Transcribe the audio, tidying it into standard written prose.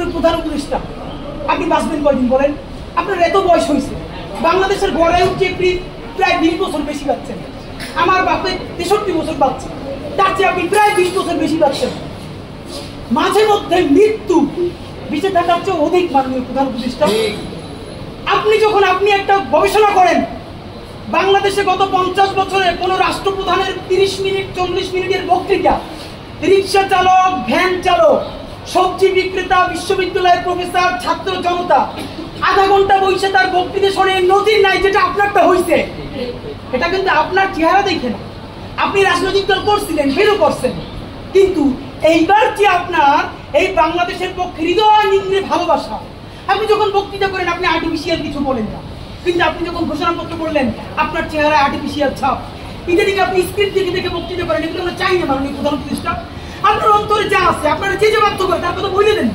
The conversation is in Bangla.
মাননীয় প্রধান উপদেষ্টা, আপনি বাঁচবেন কয়দিন বলেন? আপনার এত বয়স হয়েছে, বাংলাদেশের গড়ে উঠছে প্রায় 20 বছর বেশি পাচ্ছেন। আমার বাপে 63 বছর পাচ্ছে, তার চেয়ে আপনি প্রায় 20 বছর বেশি পাচ্ছেন। মাঝে মধ্যে মৃত্যু বেঁচে থাকার চেয়ে অধিক মাননীয় প্রধান উপদেষ্টা। আপনি একটা গবেষণা করেন, বাংলাদেশে গত 50 বছরে কোন রাষ্ট্রপ্রধানের 30 মিনিট 40 মিনিটের বক্তৃতা, রিক্সা চালক, ভ্যান চালক, সবজি বিক্রেতা, বিশ্ববিদ্যালয়ের প্রফেসর, ছাত্র জনতা আধা ঘন্টা বসে তার বক্তৃতা শুনে নজির নাই, যেটা আপনারটা হয়েছে। এটা কিন্তু আপনার চেহারা দেখে না, আপনি রাজনৈতিক দল করছিলেন, ফেরও করছেন, কিন্তু এইবার যে আপনার এই বাংলাদেশের পক্ষে হৃদয় নিংড়ে ভালোবাসা, আপনি যখন বক্তৃতা করেন আপনি আর্টিফিশিয়াল কিছু বলেন না, কিন্তু আপনি যখন ঘোষণাপত্র করলেন আপনার চেহারা আর্টিফিশিয়াল ছাপ। ইত্যাদিকে আপনি স্ক্রিপ্ট দেখে দেখে বক্তৃতা করেন, এগুলো আমরা চাই না মাননীয় প্রধান উপদেষ্টা। আপনার অন্তরে যা আছে, আপনারা যে বাধ্য করে তার কথা বলে দেন না।